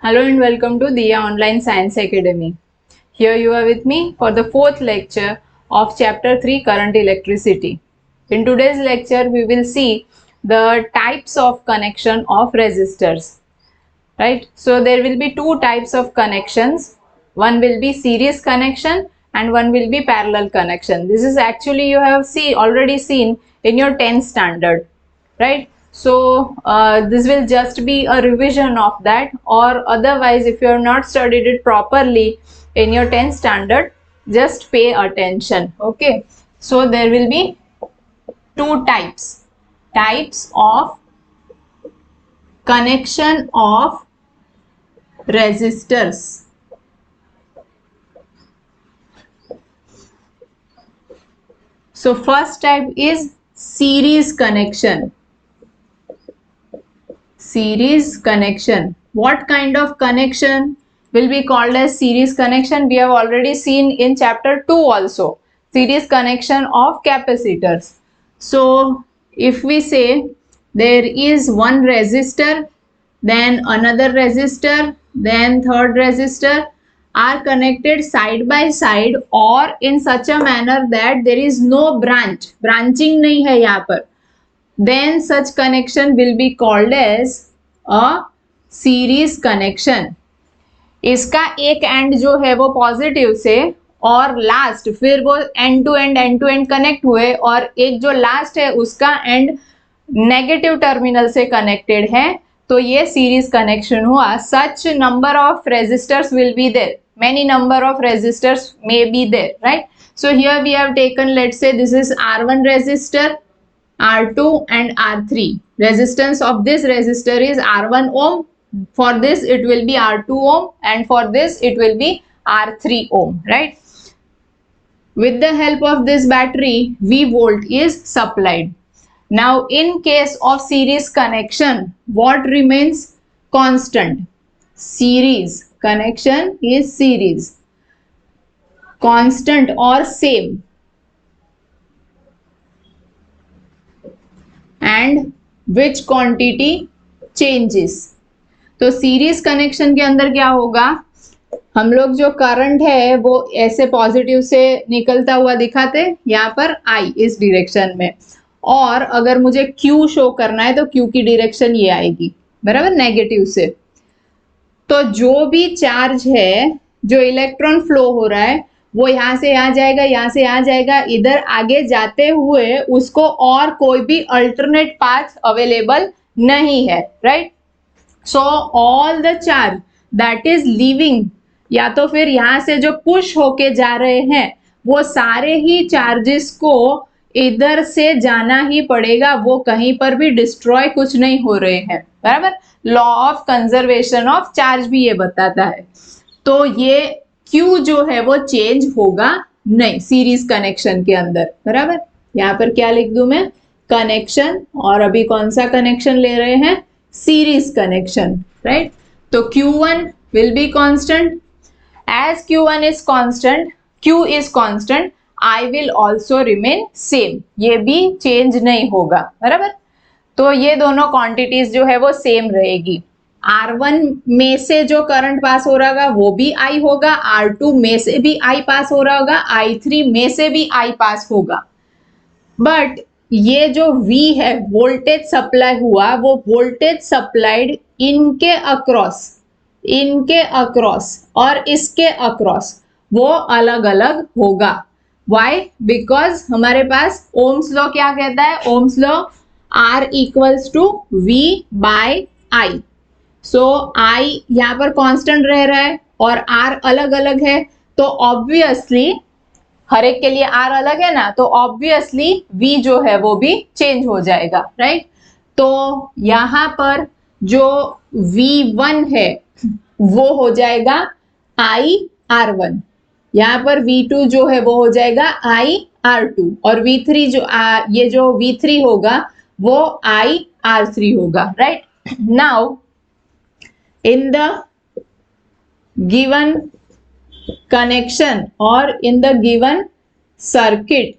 Hello and welcome to Diya Online Science Academy. Here you are with me for the fourth lecture of chapter 3 Current Electricity. In today's lecture we will see the types of connection of resistors. Right? So there will be two types of connections. One will be series connection and one will be parallel connection. This is actually you have already seen in your 10th standard. Right? So this will just be a revision of that, or otherwise if you have not studied it properly in your 10th standard, just pay attention. Okay, so there will be two types of connection of resistors. So first type is series connection. Series connection. What kind of connection will be called as series connection? We have already seen in chapter 2 also. Series connection of capacitors. So if we say there is one resistor, then another resistor, then third resistor are connected side by side or in such a manner that there is no branching नहीं है यहाँ पर, then such connection will be called as a series connection. इसका एक and जो है वो positive से और लास्ट फिर वो एंड टू एंड कनेक्ट हुए और एक जो लास्ट है उसका एंड नेगेटिव टर्मिनल से कनेक्टेड है, तो ये सीरीज कनेक्शन हुआ. Such number of resistors will be there, many number of resistors may be there, right? So here we have taken, let's say this is R1 resistor, R2 and R3. Resistance of this resistor is R1 ohm. For this it will be R2 ohm and for this it will be R3 ohm, right? With the help of this battery, V volt is supplied. Now in case of series connection, what remains constant? Series connection is series, constant or same, and which quantity changes. तो series connection के अंदर क्या होगा, हम लोग जो current है वो ऐसे पॉजिटिव से निकलता हुआ दिखाते यहाँ पर I इस डायरेक्शन में, और अगर मुझे Q शो करना है तो Q की डायरेक्शन ये आएगी, बराबर, नेगेटिव से. तो जो भी चार्ज है, जो इलेक्ट्रॉन फ्लो हो रहा है वो यहाँ से यहाँ जाएगा, यहाँ से यहाँ जाएगा, इधर आगे जाते हुए उसको और कोई भी अल्टरनेट पाथ अवेलेबल नहीं है, right? So all the charge that is leaving, या तो फिर यहाँ से जो पुश होके जा रहे हैं वो सारे ही चार्जेस को इधर से जाना ही पड़ेगा, वो कहीं पर भी डिस्ट्रॉय कुछ नहीं हो रहे हैं, बराबर. Law of conservation of charge भी ये बताता है. तो ये Q जो है वो चेंज होगा नहीं सीरीज कनेक्शन के अंदर, बराबर. यहाँ पर क्या लिख दूं मैं, कनेक्शन, और अभी कौन सा कनेक्शन ले रहे हैं, सीरीज कनेक्शन, राइट. तो Q1 will be constant. As Q1 is constant, Q is constant, I will also remain same, ये भी चेंज नहीं होगा, बराबर. तो ये दोनों क्वांटिटीज जो है वो सेम रहेगी. R1 में से जो करंट पास हो रहा होगा वो भी I होगा, R2 में से भी I पास हो रहा होगा, I3 में से भी I पास होगा. बट ये जो V है, वोल्टेज सप्लाई हुआ, वो वोल्टेज सप्लाइड इनके अक्रॉस और इसके अक्रॉस वो अलग अलग होगा. वाई? बिकॉज हमारे पास ओम्स लॉ क्या कहता है, Ohm's law R equals to V by I. So I यहाँ पर कांस्टेंट रह रहा है और R अलग अलग है, तो ऑब्वियसली हर एक के लिए R अलग है ना, तो ऑब्वियसली V जो है वो भी चेंज हो जाएगा, राइट. तो यहाँ पर जो V1 है वो हो जाएगा I R1, यहाँ पर V2 जो है वो हो जाएगा I R2, और V3 जो ये जो V3 होगा वो I R3 होगा, right. Now in the given connection और in the given circuit,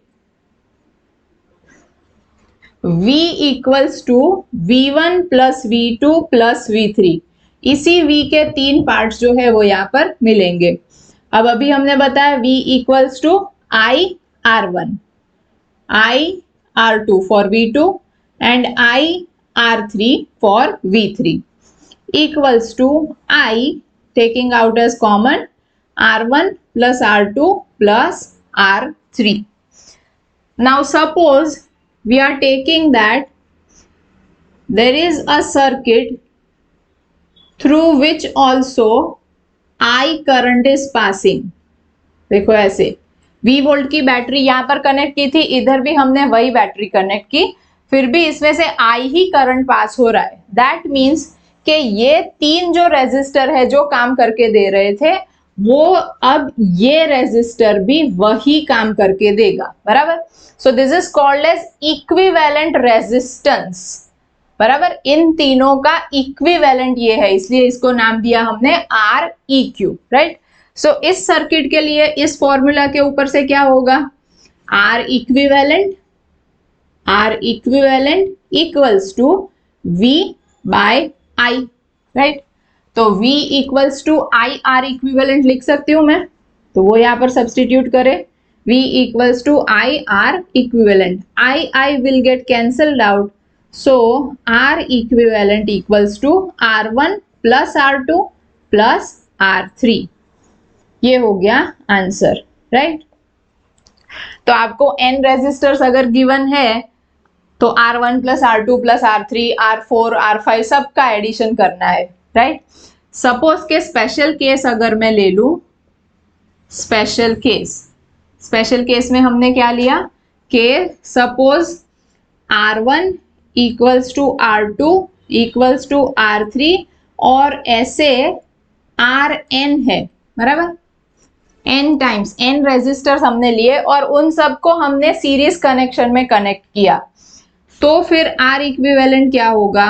V equals to V1 plus V2 plus V3. इसी V के 3 पार्ट्स जो है वो यहाँ पर मिलेंगे। अब अभी हमने बताया V equals to I R1, I R2 for V2 and I R3 for V3 equals to I taking out as common R1 plus R2 plus R3. Now suppose we are taking that there is a circuit through which also I current is passing. देखो ऐसे V volt की battery यहाँ पर connect की थी, इधर भी हमने वही बैटरी कनेक्ट की, फिर भी इसमें से I ही करंट पास हो रहा है। दैट मीन्स कि ये 3 जो रेजिस्टर है जो काम करके दे रहे थे वो अब ये रेजिस्टर भी वही काम करके देगा, बराबर। So this is called as equivalent resistance, बराबर। इन तीनों का इक्विवेलेंट ये है, इसलिए इसको नाम दिया हमने आर ई क्यू, राइट। सो इस सर्किट के लिए इस फॉर्मूला के ऊपर से क्या होगा, R equivalent equals to V by I, right. तो V equals to I R equivalent लिख सकती हूं मैं, तो वो यहां पर सब्सटीट्यूट करें, V equals to I R equivalent, I will get cancelled out, so R equivalent equals to R1 plus R2 plus R3। ये हो गया आंसर, राइट। तो आपको n रेजिस्टर्स अगर गिवन है तो R1 plus R2 plus R3 R4 R5 सबका addition करना है, राइट। सपोज के स्पेशल केस अगर मैं ले लूं, स्पेशल केस में हमने क्या लिया कि suppose R1 equals to R2 equals to R3 और ऐसे Rn है, बराबर। n टाइम्स n रेजिस्टर्स हमने लिए और उन सबको हमने सीरीज कनेक्शन में कनेक्ट किया, तो फिर R इक्विवेलेंट क्या होगा,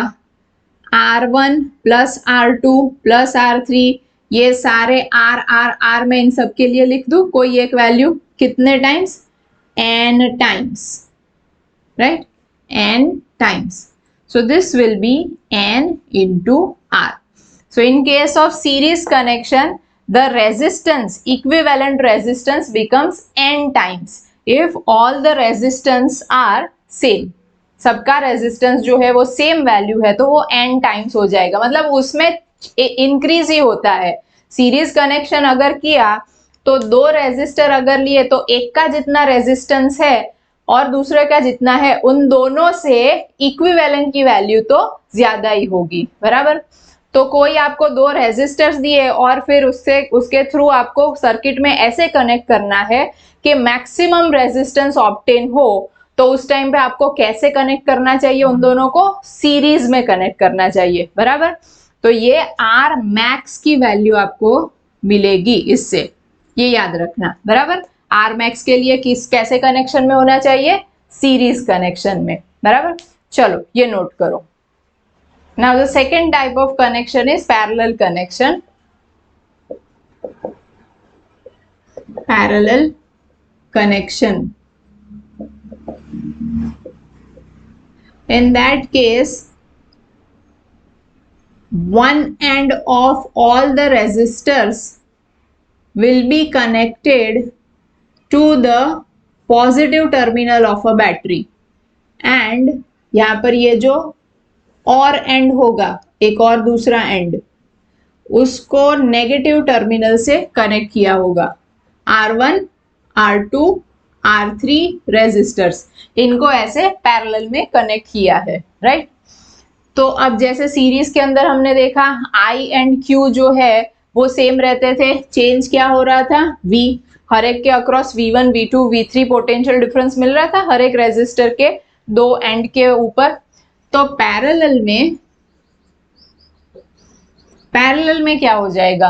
R1 plus R2 plus R3, ये सारे R में इन सब के लिए लिख दूं कोई एक वैल्यू, कितने times, n times, right, n times. So this will be n into R. So in case of series connection, the resistance, equivalent resistance becomes n times if all the resistance are same. सबका resistance जो है वो same value है तो वो n times हो जाएगा, मतलब उसमें इंक्रीज ही होता है। सीरीज कनेक्शन अगर किया तो 2 रेजिस्टर अगर लिए तो एक का जितना रेजिस्टेंस है और दूसरे का जितना है, उन दोनों से इक्विवेलेंट की वैल्यू तो ज्यादा ही होगी, बराबर। तो कोई आपको 2 रेजिस्टर्स दिए और फिर उसके थ्रू आपको सर्किट में ऐसे कनेक्ट करना है कि मैक्सिमम रेजिस्टेंस ऑब्टेन हो, तो उस टाइम पे आपको कैसे कनेक्ट करना चाहिए, उन दोनों को सीरीज में कनेक्ट करना चाहिए, बराबर। तो ये आर मैक्स की वैल्यू आपको मिलेगी इससे, ये याद रखना, बराबर। आर मैक्स के लिए कैसे कनेक्शन में होना चाहिए, सीरीज कनेक्शन में, बराबर। चलो ये नोट करो। Now the second type of connection is parallel connection. Parallel connection. In that case, one end of all the resistors will be connected to the positive terminal of a battery, and यहाँ पर ये जो और and होगा, एक और दूसरा and, उसको नेगेटिव टर्मिनल से कनेक्ट किया होगा। R1, R2, R3 रेजिस्टर्स, इनको ऐसे पैरेलल में कनेक्ट किया है, राइट। तो अब जैसे सीरीज के अंदर हमने देखा I एंड Q जो है वो सेम रहते थे, चेंज क्या हो रहा था, V, हर एक के across V1, V2, V3 potential difference मिल रहा था हर एक रेजिस्टर के 2 एंड के ऊपर। तो पैरेलल में क्या हो जाएगा,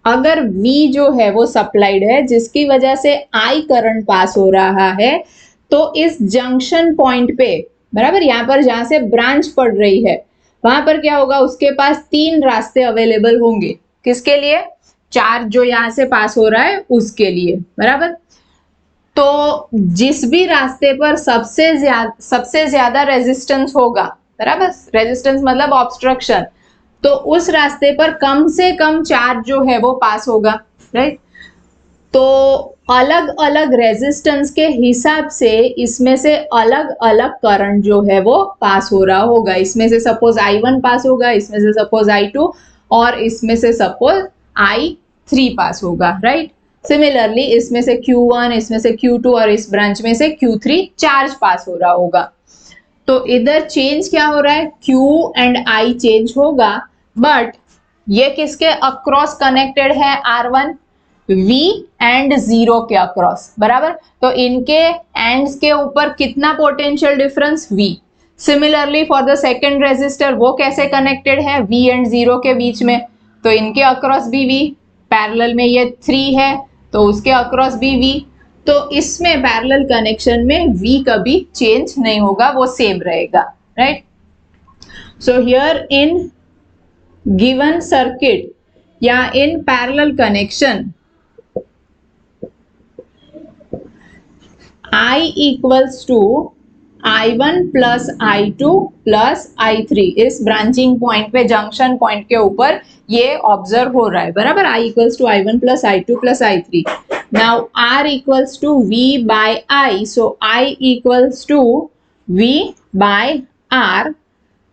अगर V जो है वो सप्लाइड है जिसकी वजह से I करंट पास हो रहा है, तो इस जंक्शन पॉइंट पे, बराबर, यहाँ पर जहां से ब्रांच पड़ रही है वहां पर क्या होगा, उसके पास 3 रास्ते अवेलेबल होंगे, किसके लिए, चार्ज जो यहाँ से पास हो रहा है उसके लिए, बराबर। तो जिस भी रास्ते पर सबसे ज्यादा रेजिस्टेंस होगा, बराबर, रेजिस्टेंस मतलब ऑब्स्ट्रक्शन, तो उस रास्ते पर कम से कम चार्ज जो है वो पास होगा, राइट। तो अलग अलग रेजिस्टेंस के हिसाब से इसमें से अलग अलग करंट जो है वो पास हो रहा होगा। इसमें से सपोज I1 पास होगा, इसमें से सपोज I2 और इसमें से सपोज I3 पास होगा, राइट। सिमिलरली इसमें से Q1, इसमें से Q2 और इस ब्रांच में से Q3 चार्ज पास हो रहा होगा। तो इधर चेंज क्या हो रहा है, Q एंड I चेंज होगा, बट ये किसके अक्रॉस कनेक्टेड है, R1 V एंड 0 के अक्रॉस, बराबर। तो इनके एंड्स के ऊपर कितना potential difference, V। Similarly for the second resistor वो कैसे कनेक्टेड है, V एंड 0 के बीच में, तो इनके अक्रॉस भी V, पैरेलल में ये 3 है तो उसके अक्रॉस भी V। तो इसमें पैरेलल कनेक्शन में V कभी चेंज नहीं होगा, वो सेम रहेगा, right. So here in given circuit या in parallel connection I equals to I1 plus I2 plus I3, इस ब्रांचिंग पॉइंट पे, जंक्शन पॉइंट के ऊपर ये ऑब्जर्व हो रहा है, बराबर। I equals to I1 plus I2 plus I3। Now R equals to V by I, so I equals to V by R।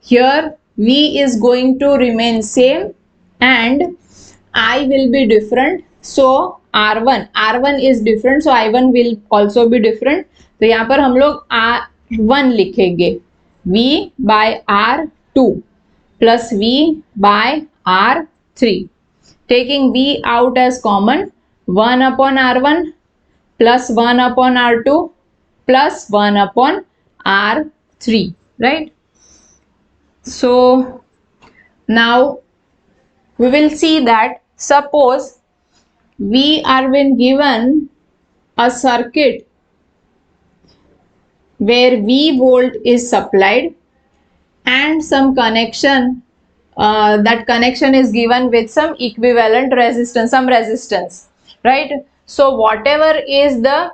Here V is going to remain same and I will be different, so R1 is different, so I1 will also be different। तो यहाँ पर हम लोग R1 लिखेंगे, V by R2 plus V by R3, taking V out as common, 1 upon R1 plus 1 upon R2 plus 1 upon R3, right? So now we will see that suppose we are been given a circuit where V volt is supplied and some connection, that connection is given with some equivalent resistance, some resistance, right? So whatever is the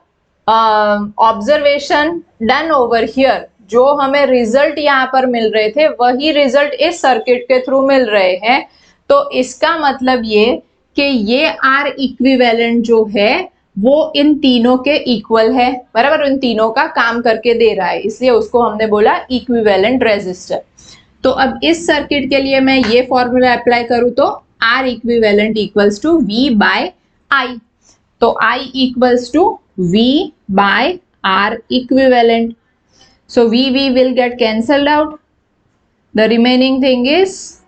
observation done over here, जो हमें result यहाँ पर मिल रहे थे वही result इस circuit के through मिल रहे हैं। तो इसका मतलब ये कि ये R इक्विवेलेंट जो है वो इन तीनों के इक्वल है, बराबर, इन तीनों का काम करके दे रहा है, इसलिए उसको हमने बोला इक्विवेलेंट रेजिस्टर। तो अब इस सर्किट के लिए मैं ये फॉर्मूला अप्लाई करूं तो R equivalent equals to V by I, तो I equals to V by R equivalent. So V will get cancelled out. The remaining thing is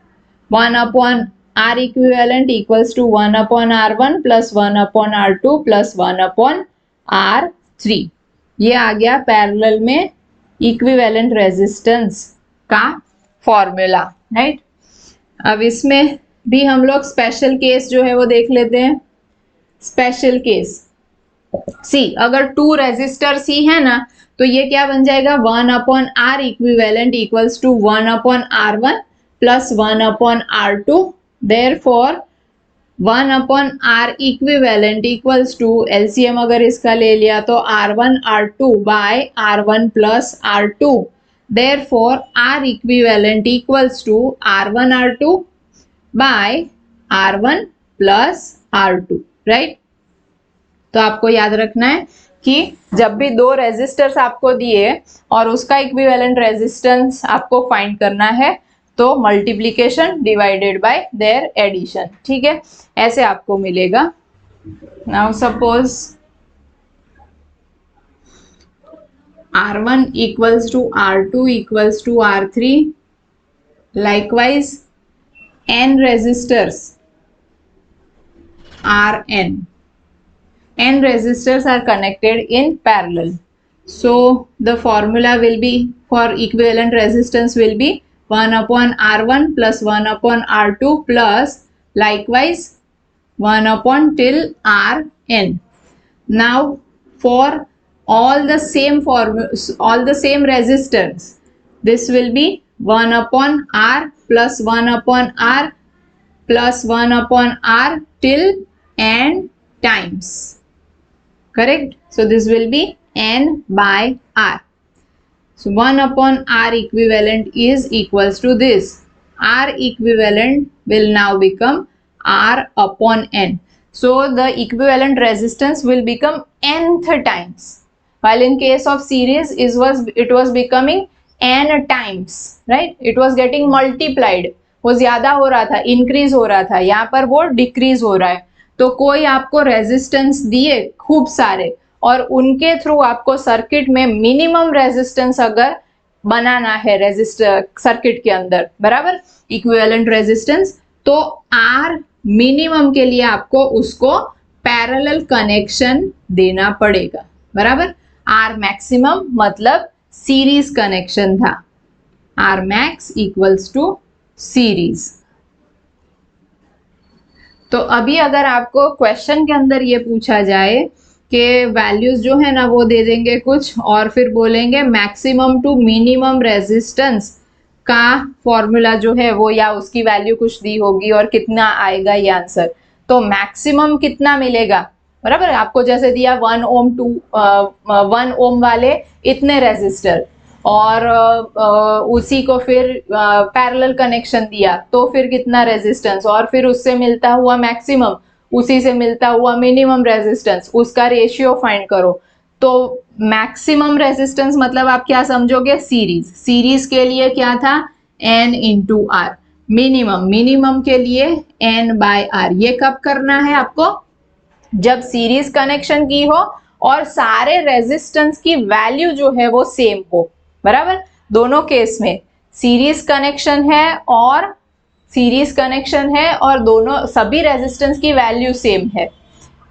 1 upon R equivalent equals to 1 upon R1 plus 1 upon R2 plus 1 upon R3। ये आ गया parallel में equivalent resistance का formula, right. अब इसमें भी हम लोग स्पेशल केस जो है वो देख लेते हैं। स्पेशल केस सी, अगर 2 रेजिस्टर सी है ना तो ये क्या बन जाएगा, 1 upon R equivalent equals to 1 upon R1 plus 1 upon R2। Therefore 1 upon R equivalent equals to, LCM अगर इसका ले लिया तो R1 R2 by R1 plus R2। Therefore R equivalent equals to R1 R2 by R1 plus R2, right. तो आपको याद रखना है कि जब भी 2 रेजिस्टर्स आपको दिए और उसका इक्विवेलेंट रेजिस्टेंस आपको फाइंड करना है तो multiplication divided by their addition, ठीक है, ऐसे आपको मिलेगा। Now suppose R1 equals to R2 equals to R3, likewise n resistors Rn, n resistors are connected in parallel, so the formula will be for equivalent resistance will be 1 upon R1 plus 1 upon R2 plus likewise 1 upon till Rn. Now for all the same resistors, this will be 1 upon R plus 1 upon R plus 1 upon R till n times, correct? So this will be n by R. So 1 upon R equivalent is equals to this. R equivalent will now become R upon N. So the equivalent resistance will become nth times, while in case of series it was becoming n times, right? It was getting multiplied. वो ज्यादा हो रहा था, increase हो रहा था, यहाँ पर वो डिक्रीज हो रहा है. तो कोई आपको रेजिस्टेंस दिए खूब सारे और उनके थ्रू आपको सर्किट में मिनिमम रेजिस्टेंस अगर बनाना है रेजिस्टर सर्किट के अंदर, बराबर, इक्विवेलेंट रेजिस्टेंस, तो आर मिनिमम के लिए आपको उसको पैरेलल कनेक्शन देना पड़ेगा, बराबर. आर मैक्सिमम मतलब सीरीज कनेक्शन था, R max equals to series. तो अभी अगर आपको क्वेश्चन के अंदर ये पूछा जाए कि वैल्यूज जो है ना वो दे देंगे कुछ और फिर बोलेंगे मैक्सिमम टू मिनिमम रेजिस्टेंस का फॉर्मूला जो है वो, या उसकी वैल्यू कुछ दी होगी और कितना आएगा ये आंसर. तो मैक्सिमम कितना मिलेगा, बराबर. आपको जैसे दिया 1 ओम 1 ओम वाले इतने रेजिस्टर और उसी को फिर पैरेलल कनेक्शन दिया तो फिर कितना रेजिस्टेंस और फिर उससे मिलता हुआ मैक्सिमम, उसी से मिलता हुआ मिनिमम रेजिस्टेंस, उसका रेशियो फाइंड करो. तो मैक्सिमम रेजिस्टेंस मतलब आप क्या समझोगे, सीरीज. सीरीज के लिए क्या था, n इंटू आर. मिनिमम के लिए n बाय आर. ये कब करना है आपको, जब सीरीज कनेक्शन की हो और सारे रेजिस्टेंस की वैल्यू जो है वो सेम हो, बराबर. दोनों केस में सीरीज कनेक्शन है और दोनों सभी रेजिस्टेंस की वैल्यू सेम है.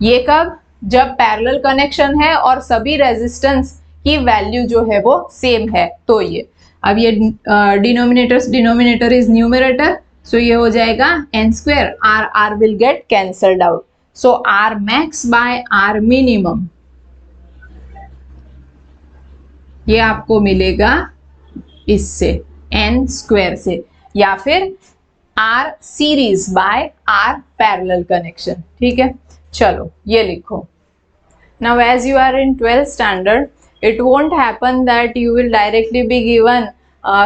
ये कब, जब पैरेलल कनेक्शन है और सभी रेजिस्टेंस की वैल्यू जो है वो सेम है. तो ये अब ये डिनोमिनेटर इज न्यूमरेटर, सो ये हो जाएगा n square. R will get cancelled out. So R max by R minimum ये आपको मिलेगा इससे n स्क्वायर से, या फिर R series by R parallel connection. ठीक है, चलो ये लिखो. Now as you are in 12th standard, it won't happen that you will directly be given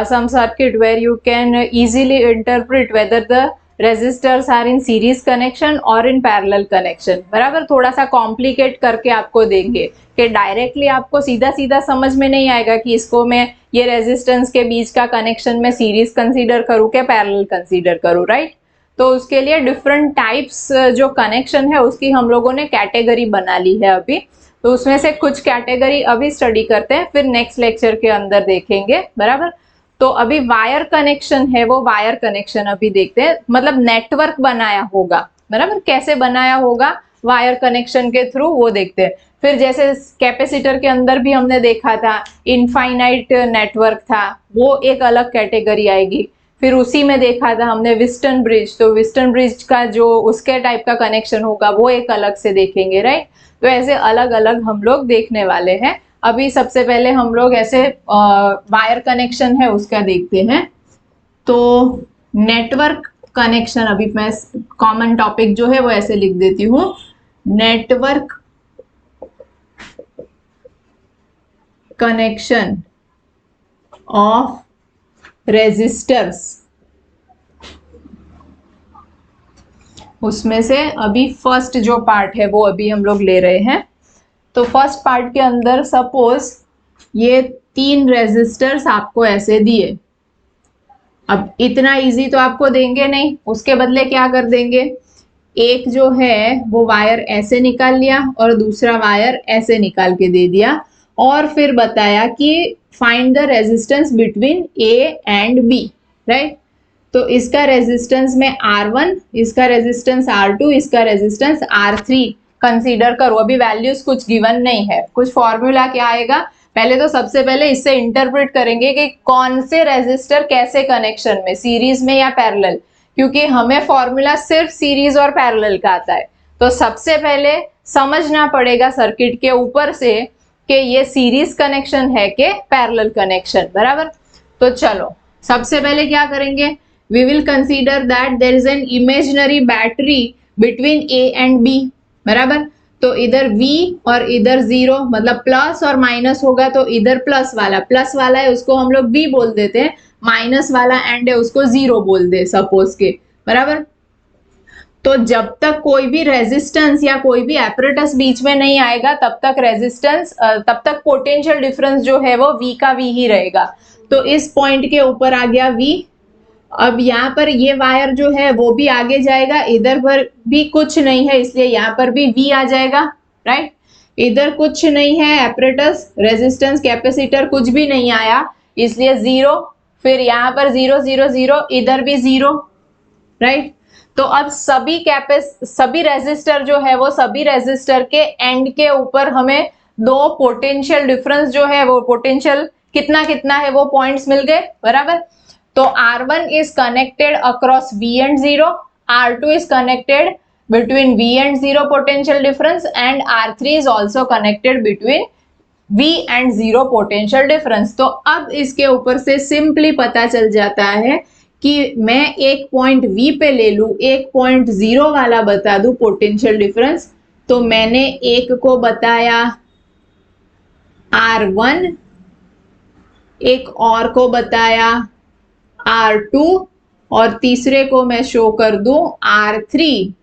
some circuit where you can easily interpret whether the resistors are in series connection or in parallel connection, बराबर. थोड़ा सा complicate करके आपको देंगे कि directly आपको सीधा सीधा समझ में नहीं आएगा कि इसको मैं ये रेजिस्टेंस के बीच का कनेक्शन में सीरीज कंसीडर करूँ क्या पैरेलल कंसीडर करूँ, राइट. तो उसके लिए डिफरेंट टाइप्स जो कनेक्शन है उसकी हम लोगों ने कैटेगरी बना ली है अभी. तो उसमें से कुछ कैटेगरी अभी स्टडी करते हैं, फिर नेक्स्ट लेक्चर के अंदर देखेंगे, बराबर. तो अभी वायर कनेक्शन है, वो वायर कनेक्शन अभी देखते हैं, मतलब नेटवर्क बनाया होगा, बराबर. कैसे बनाया होगा वायर कनेक्शन के थ्रू वो देखते हैं. फिर जैसे कैपेसिटर के अंदर भी हमने देखा था इनफाइनाइट नेटवर्क था, वो एक अलग कैटेगरी आएगी. फिर उसी में देखा था हमने विस्टन ब्रिज, तो विस्टन ब्रिज का जो उसके टाइप का कनेक्शन होगा वो एक अलग से देखेंगे, राइट. तो ऐसे अलग अलग हम लोग देखने वाले हैं. अभी सबसे पहले हम लोग ऐसे वायर कनेक्शन है उसका देखते हैं. तो नेटवर्क कनेक्शन अभी मैं कॉमन टॉपिक जो है वो ऐसे लिख देती हूँ, नेटवर्क कनेक्शन ऑफ रेजिस्टर्स. उसमें से अभी फर्स्ट जो पार्ट है वो अभी हम लोग ले रहे हैं. तो फर्स्ट पार्ट के अंदर सपोज ये 3 रेजिस्टर्स आपको ऐसे दिए. अब इतना इजी तो आपको देंगे नहीं, उसके बदले क्या कर देंगे, एक जो है वो वायर ऐसे निकाल लिया और दूसरा वायर ऐसे निकाल के दे दिया और फिर बताया कि find the resistance between A and B, right. तो इसका रेजिस्टेंस में R1, इसका रेजिस्टेंस R2, इसका रेजिस्टेंस R3 कंसीडर करो. अभी वैल्यूज कुछ गिवन नहीं है, कुछ फॉर्मूला क्या आएगा, पहले तो सबसे पहले इससे इंटरप्रेट करेंगे कि कौन से रेजिस्टर कैसे कनेक्शन में, सीरीज में या पैरेलल, क्योंकि हमें फॉर्मूला सिर्फ सीरीज और पैरेलल का आता है. तो सबसे पहले समझना पड़ेगा सर्किट के ऊपर से कि ये सीरीज कनेक्शन है कि पैरेलल कनेक्शन, बराबर. तो चलो सबसे पहले क्या करेंगे, we will consider that there is an imaginary battery between A and B, बराबर. तो इधर v और इधर 0, मतलब प्लस और माइनस होगा तो इधर प्लस वाला है उसको हम लोग v बोल देते हैं, माइनस वाला एंड है उसको 0 बोल दे सपोज के, बराबर। तो जब तक कोई भी रेजिस्टेंस या कोई भी एपरेटस बीच में नहीं आएगा तब तक पोटेंशियल डिफरेंस जो है वो v का v ही रहेगा। तो इस पॉइंट के ऊपर आ गया v। अब यहाँ पर ये वायर जो है वो भी आगे जाएगा, इधर पर भी कुछ नहीं है इसलिए यहाँ पर भी v आ जाएगा, राइट। इधर कुछ नहीं है, एपरेटस, रेजिस्टेंस, कैपेसिटर कुछ भी नहीं आया इसलिए 0, फिर यहाँ पर 0 0 0, इधर भी 0, राइट। तो अब सभी रेजिस्टर जो है वो सभी रेजिस्टर के एंड के ऊपर हमें दो पोटेंशियल डिफरेंस जो है वो पोटेंशियल कितना कितना है वो पॉइंट्स मिल गए, बराबर। तो R1 is connected across V and 0, R2 is connected between V and 0 potential difference and R3 is also connected between V and 0 potential difference। तो अब इसके ऊपर से सिंपली पता चल जाता है कि मैं एक पॉइंट V पे ले लूं, एक पॉइंट 0 वाला बता दूं पोटेंशियल डिफरेंस। तो मैंने एक को बताया R1, एक और को बताया R2 और तीसरे को मैं शो कर दूं R3,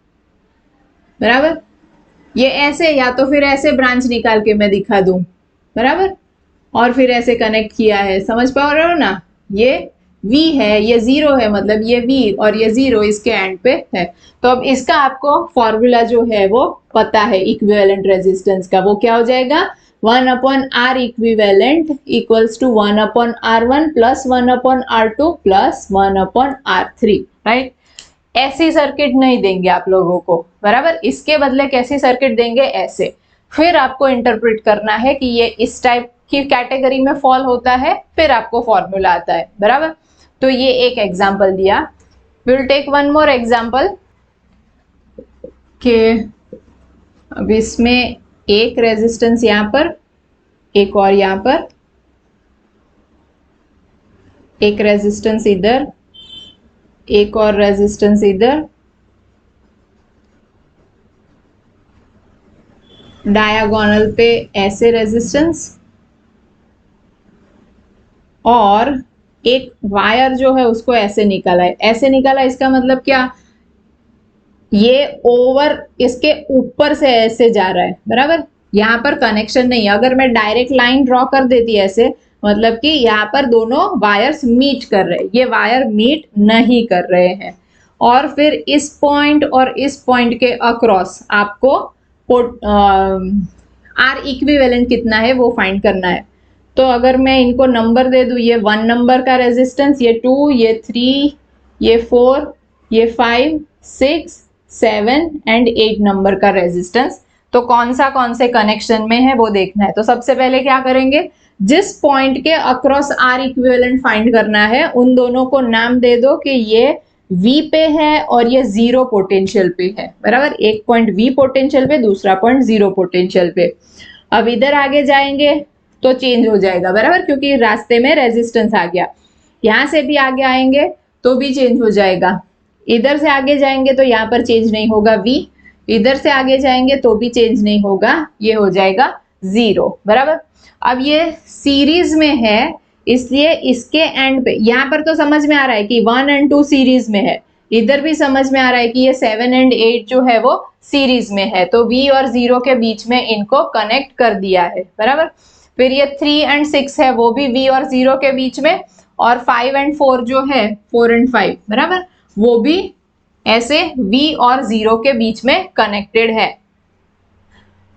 बराबर। ये ऐसे या तो फिर ऐसे ब्रांच निकाल के मैं दिखा दूं, बराबर, और फिर ऐसे कनेक्ट किया है, समझ पा रहे हो ना। ये V है, ये 0 है, मतलब ये V और ये 0 इसके एंड पे है। तो अब इसका आपको फॉर्मूला जो है वो पता है इक्विवेलेंट रेजिस्टेंस का, वो क्या हो जाएगा 1/R equivalent equals to 1/R1 plus 1/R2 plus 1/R3, right. ऐसी सर्किट नहीं देंगे आप लोगों को, बराबर। इसके बदले कैसी सर्किट देंगे, ऐसे। फिर आपको इंटरप्रेट करना है कि ये इस टाइप की कैटेगरी में फॉल होता है, फिर आपको फॉर्मूला आता है, बराबर। तो ये एक एग्जांपल दिया। Will take one more example कि अब इसमें एक रेजिस्टेंस यहां पर, एक और यहां पर, एक रेजिस्टेंस इधर, एक और रेजिस्टेंस इधर, डायगोनल पे ऐसे रेजिस्टेंस, और एक वायर जो है उसको ऐसे निकाला है। ऐसे निकाला इसका मतलब क्या, ये ओवर इसके ऊपर से ऐसे जा रहा है, बराबर। यहाँ पर कनेक्शन नहीं है। अगर मैं डायरेक्ट लाइन ड्रॉ कर देती ऐसे, मतलब कि यहाँ पर दोनों वायर्स मीट कर रहे हैं, ये वायर मीट नहीं कर रहे हैं। और फिर इस पॉइंट और इस पॉइंट के अक्रॉस आपको आर इक्विवेलेंट कितना है वो फाइंड करना है। तो अगर मैं इनको नंबर दे दूं, ये 1 नंबर का रेजिस्टेंस, ये 2, ये 3, ये 4, ये 5, 6, 7 एंड 8 नंबर का रेजिस्टेंस, तो कौन से कनेक्शन में है वो देखना है। तो सबसे पहले क्या करेंगे, जिस पॉइंट के अक्रॉस आर इक्विवेलेंट फाइंड करना है उन दोनों को नाम दे दो कि ये V पे है और ये 0 पोटेंशियल पे है, बराबर। एक पॉइंट V पोटेंशियल पे, दूसरा पॉइंट 0 पोटेंशियल पे। अब इधर आगे जाएंगे तो चेंज हो जाएगा, बराबर, क्योंकि रास्ते में रेजिस्टेंस आ गया। यहां से भी आगे आएंगे तो भी चेंज हो जाएगा। इधर से आगे जाएंगे तो यहाँ पर चेंज नहीं होगा V, इधर से आगे जाएंगे तो भी चेंज नहीं होगा, ये हो जाएगा 0, बराबर। अब ये सीरीज में है इसलिए इसके एंड पे, यहाँ पर तो समझ में आ रहा है कि 1 और 2 सीरीज में है, इधर भी समझ में आ रहा है कि ये 7 और 8 जो है वो सीरीज में है। तो V और 0 के बीच में इनको कनेक्ट कर दिया है, बराबर। फिर ये 3 और 6 है, वो भी V और 0 के बीच में, और 5 और 4 जो है, 4 और 5, बराबर, वो भी ऐसे V और 0 के बीच में कनेक्टेड है।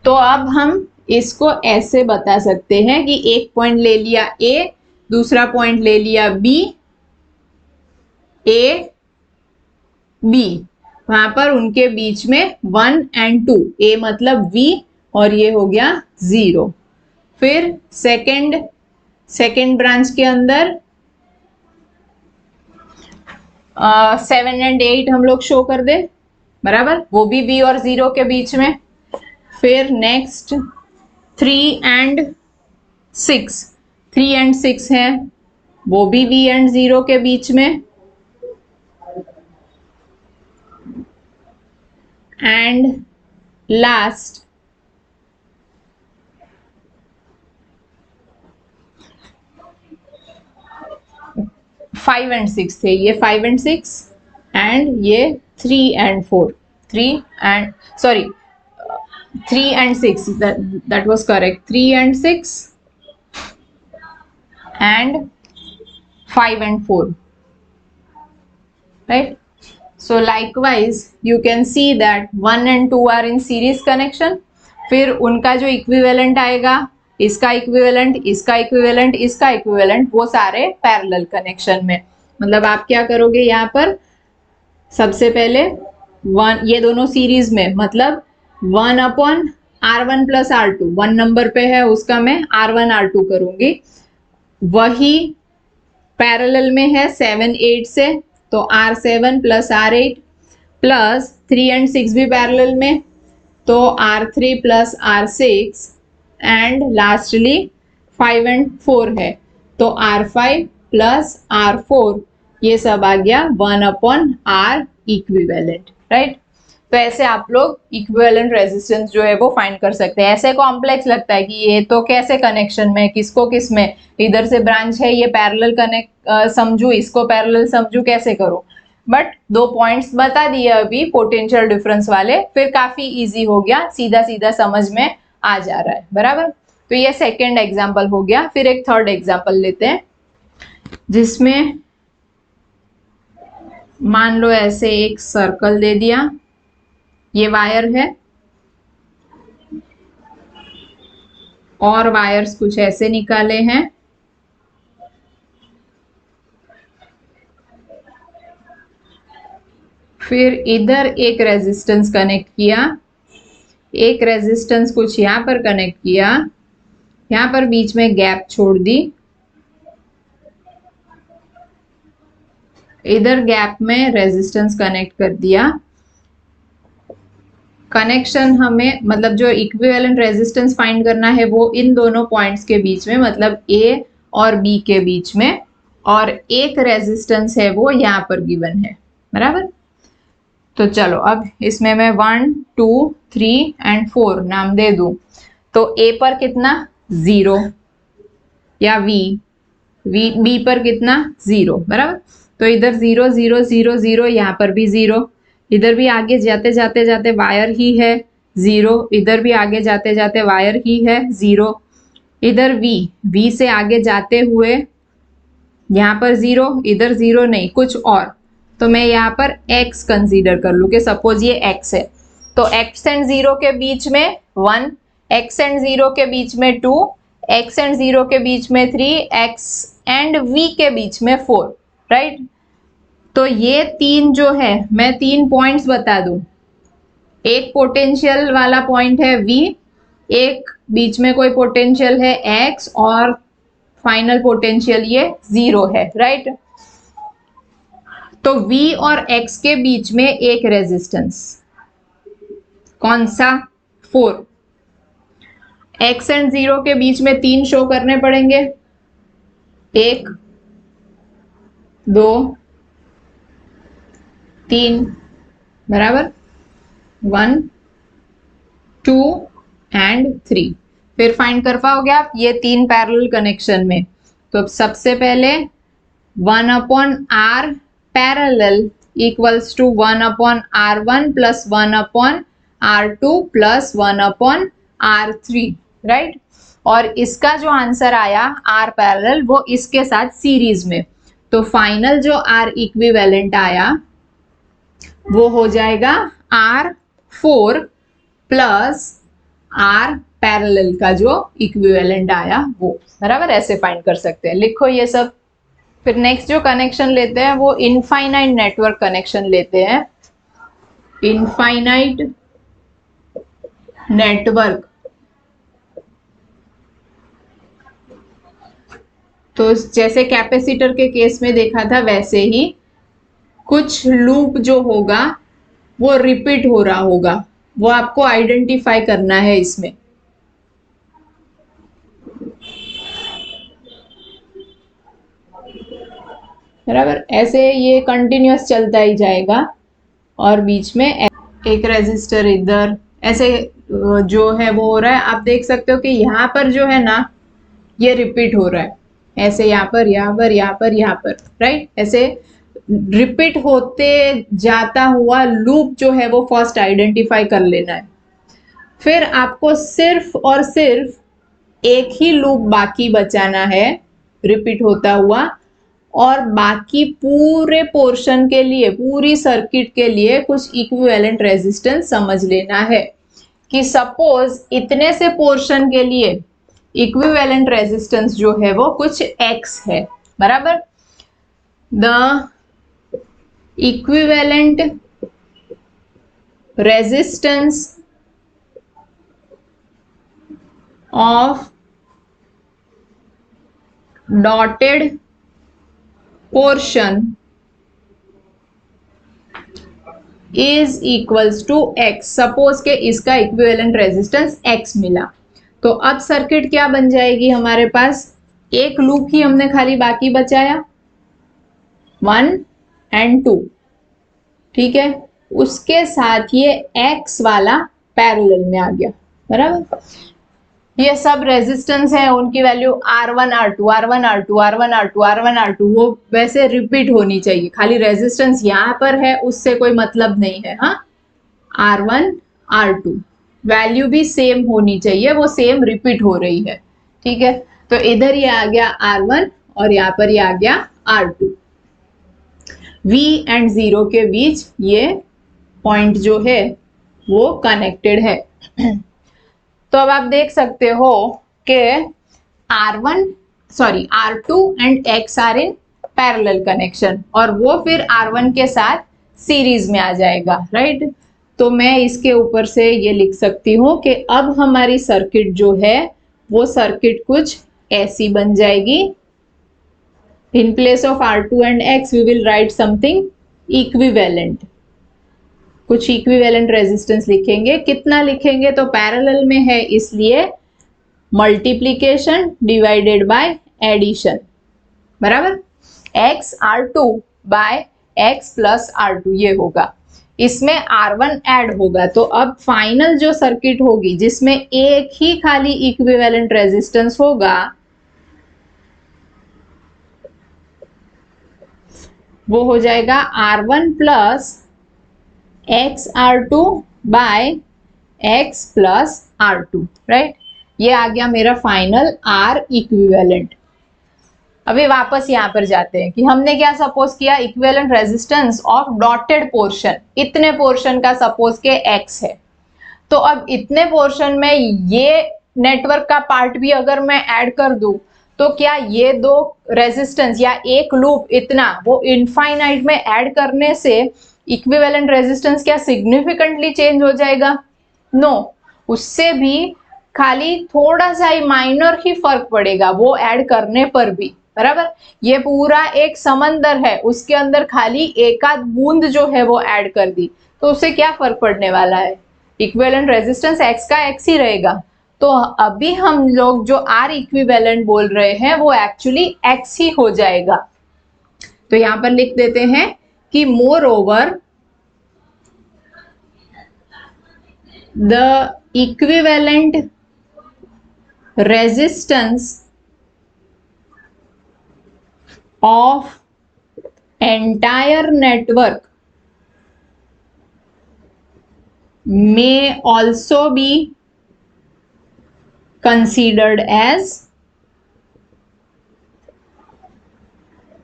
तो अब हम इसको ऐसे बता सकते हैं कि एक पॉइंट ले लिया A, दूसरा पॉइंट ले लिया B, A, B, वहां पर उनके बीच में 1 और 2, A मतलब V और ये हो गया 0। फिर सेकेंड ब्रांच के अंदर 7 और 8 हम लोग शो कर दे, बराबर, वो भी V और 0 के बीच में। फिर नेक्स्ट 3 और 6 है, वो भी V और 0 के बीच में। एंड लास्ट 5 and 6 थे, ये 5 and 6 एंड ये 3 and 4, 3 and sorry 3 and 6, that was correct, 3 and 6 and 5 and 4, right? So likewise you can see that 1 and 2 are in series connection, फिर उनका जो इक्विवेलेंट आएगा, इसका इक्विवेलेंट, इसका इक्विवेलेंट, इसका इक्विवेलेंट, वो सारे पैरेलल कनेक्शन में। मतलब आप क्या करोगे यहाँ पर, सबसे पहले ये दोनों सीरीज में, मतलब 1/R1 + R2, 1 नंबर पे है उसका मैं R1 R2 करूंगी, वही पैरेलल में है 7 8 से, तो R7 + R8 प्लस 3 and 6 भी पैरेलल में, तो R3 + R6 and lastly 5 and 4 है, तो R5 + R4, ये सब आ गया 1/R इक्विवेलेंट, राइट? तो ऐसे आप लोग इक्विवेलेंट रेजिस्टेंस जो है वो फाइंड कर सकते हैं। ऐसे कॉम्प्लेक्स लगता है कि ये तो कैसे कनेक्शन में, किसको किस में, इधर से ब्रांच है, ये पैरेलल कनेक्ट समझू, इसको पैरेलल समझू, कैसे करूं? बट 2 पॉइंट्स बता दिए अभी पोटेंशियल डिफरेंस वाले, फिर काफी इजी हो गया, सीधा सीधा समझ में आ जा रहा है, बराबर? तो ये सेकेंड एग्जाम्पल हो गया। फिर एक थर्ड एग्जाम्पल लेते हैं, जिसमें मान लो ऐसे एक सर्कल दे दिया, ये वायर है और वायर्स कुछ ऐसे निकाले हैं, फिर इधर एक रेजिस्टेंस कनेक्ट किया, एक रेजिस्टेंस कुछ यहाँ पर कनेक्ट किया, यहाँ पर बीच में गैप छोड़ दी, इधर गैप में रेजिस्टेंस कनेक्ट कर दिया। कनेक्शन हमें, मतलब जो इक्विवेलेंट रेजिस्टेंस फाइंड करना है वो इन दोनों पॉइंट्स के बीच में, मतलब ए और बी के बीच में, और एक रेजिस्टेंस है वो यहाँ पर गिवन है, बराबर? तो चलो अब इसमें मैं 1 2 3 and 4 नाम दे दूं, तो ए पर कितना 0 या बी पर कितना 0, बराबर? तो इधर 0 0 0 0, यहाँ पर भी 0, इधर भी आगे जाते जाते जाते वायर ही है 0, इधर भी आगे जाते जाते वायर ही है 0, इधर V से आगे जाते हुए यहाँ पर 0, इधर 0 नहीं, कुछ और, तो मैं यहाँ पर x कंसीडर कर लूँ कि सपोज ये x है, तो x एंड 0 के बीच में 1, x एंड 0 के बीच में 2, x एंड 0 के बीच में 3, x एंड v के बीच में 4, राइट? तो ये 3 जो है, मैं 3 पॉइंट्स बता दूं, एक पोटेंशियल वाला पॉइंट है v, एक बीच में कोई पोटेंशियल है x, और फाइनल पोटेंशियल ये 0 है, राइट? तो v और x के बीच में एक रेजिस्टेंस, कौन सा 4, x एंड 0 के बीच में 3 शो करने पड़ेंगे, 1 2 3, बराबर? 1 2 and 3, फिर फाइंड कर पाओगे आप ये 3 पैरेलल कनेक्शन में। तो अब सबसे पहले 1/R parallel equals to 1/R1 + 1/R2 + 1/R3, right? और इसका जो आंसर आया R पैरेलल, वो इसके साथ सीरीज में, तो फाइनल जो R इक्विवेलेंट आया वो हो जाएगा R4 + R पैरेलल का जो इक्विवेलेंट आया वो, बराबर? ऐसे फाइंड कर सकते हैं, लिखो ये सब। फिर नेक्स्ट जो कनेक्शन लेते हैं वो इनफाइनाइट नेटवर्क कनेक्शन लेते हैं। इनफाइनाइट नेटवर्क, तो जैसे कैपेसिटर के केस में देखा था वैसे ही कुछ लूप जो होगा वो रिपीट हो रहा होगा, वो आपको आइडेंटिफाई करना है इसमें। बराबर? ऐसे ये कंटिन्यूअस चलता ही जाएगा, और बीच में एक रेजिस्टर इधर, ऐसे जो है वो हो रहा है। आप देख सकते हो कि यहाँ पर जो है ना ये रिपीट हो रहा है, ऐसे यहाँ पर, यहाँ पर, यहाँ पर, यहाँ पर, राइट। ऐसे रिपीट होते जाता हुआ लूप जो है वो फर्स्ट आइडेंटिफाई कर लेना है। फिर आपको सिर्फ और सिर्फ एक ही लूप बाकी बचाना है रिपीट होता हुआ, और बाकी पूरे पोर्शन के लिए, पूरी सर्किट के लिए कुछ इक्विवेलेंट रेजिस्टेंस समझ लेना है कि सपोज इतने से पोर्शन के लिए इक्विवेलेंट रेजिस्टेंस जो है वो कुछ x है, बराबर। The equivalent resistance of dotted portion is equals to x। Suppose के इसका इक्विवेलेंट रेजिस्टेंस x मिला, तो अब सर्किट क्या बन जाएगी हमारे पास, एक लूप ही हमने खाली बाकी बचाया 1 और 2, ठीक है। उसके साथ ये x वाला पैरेलल में आ गया, बराबर। ये सब रेजिस्टेंस है, उनकी value R1 R2 R1 R2 R1 R2 R1 R2 वो वैसे रिपीट होनी चाहिए, खाली रेजिस्टेंस यहाँ पर है उससे कोई मतलब नहीं है। हाँ, R1 R2 वैल्यू भी सेम होनी चाहिए, वो सेम रिपीट हो रही है, ठीक है। तो इधर ये आ गया R1 और यहाँ पर ये आ गया R2। V एंड 0 के बीच ये पॉइंट जो है वो कनेक्टेड है। तो अब आप देख सकते हो कि R2 and X are in parallel connection, और वो फिर R1 के साथ सीरीज में आ जाएगा, राइट। तो मैं इसके ऊपर से ये लिख सकती हूँ कि अब हमारी सर्किट जो है वो सर्किट कुछ ऐसी बन जाएगी। In place of R2 and X we will write something equivalent, कुछ इक्विवेलेंट रेजिस्टेंस लिखेंगे। कितना लिखेंगे, तो पैरेलल में है इसलिए मल्टीप्लिकेशन डिवाइडेड बाय एडिशन, बराबर। x R2 by x plus R2 ये होगा, इसमें R1 ऐड होगा। तो अब फाइनल जो सर्किट होगी जिसमें एक ही खाली इक्विवेलेंट रेजिस्टेंस होगा वो हो जाएगा R1 plus x R2 by x plus R2, right. ये आ गया मेरा फाइनल R इक्विवेलेंट। अभी वापस यहाँ पर जाते हैं कि हमने क्या सपोज किया, equivalent resistance of dotted portion, इतने पोर्शन का सपोज के x है। तो अब इतने पोर्शन में ये नेटवर्क का पार्ट भी अगर मैं ऐड कर दूं तो क्या ये दो रेजिस्टेंस या एक लूप इतना वो इनफाइनाइट में ऐड करने से इक्विवेलेंट रेजिस्टेंस क्या सिग्निफिकेंटली चेंज हो जाएगा? नो, उससे भी खाली थोड़ा सा ही माइनर ही फर्क पड़ेगा वो ऐड करने पर भी, बराबर। ये पूरा एक समंदर है, उसके अंदर खाली एक आध बूंद जो है वो ऐड कर दी तो उससे क्या फर्क पड़ने वाला है, इक्विवेलेंट रेजिस्टेंस x का x ही रहेगा। तो अभी हम लोग जो R इक्विवेलेंट बोल रहे हैं वो एक्चुअली x ही हो जाएगा। तो यहां पर लिख देते हैं कि more over the equivalent resistance of entire network may also be considered as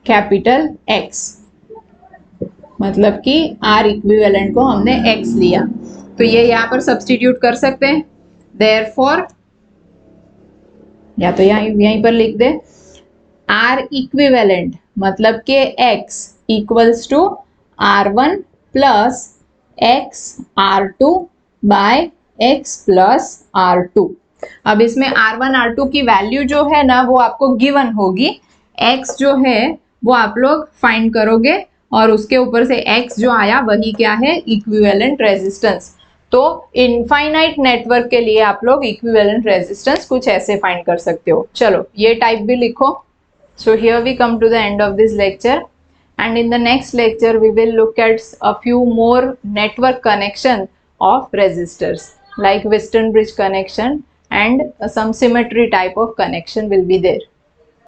capital X। मतलब कि R इक्विवेलेंट को हमने X लिया तो ये यहां पर सब्स्टिट्यूट कर सकते हैं। देयरफॉर या तो यहीं पर लिख दे R इक्विवेलेंट मतलब के X equals to R1 plus X R2 by X plus R2। अब इसमें R1 R2 की वैल्यू जो है ना वो आपको गिवन होगी, X जो है वो आप लोग फाइंड करोगे और उसके ऊपर से X जो आया वही क्या है, इक्विवेलेंट रेजिस्टेंस। तो इनफाइनाइट नेटवर्क के लिए आप लोग इक्विवेलेंट रेजिस्टेंस कुछ ऐसे फाइंड कर सकते हो। चलो ये टाइप भी लिखो। So here we come to the end of this lecture, and in the next lecture we will look at a few more network connection of resistors like Western bridge connection, and some symmetry type of connection will be there.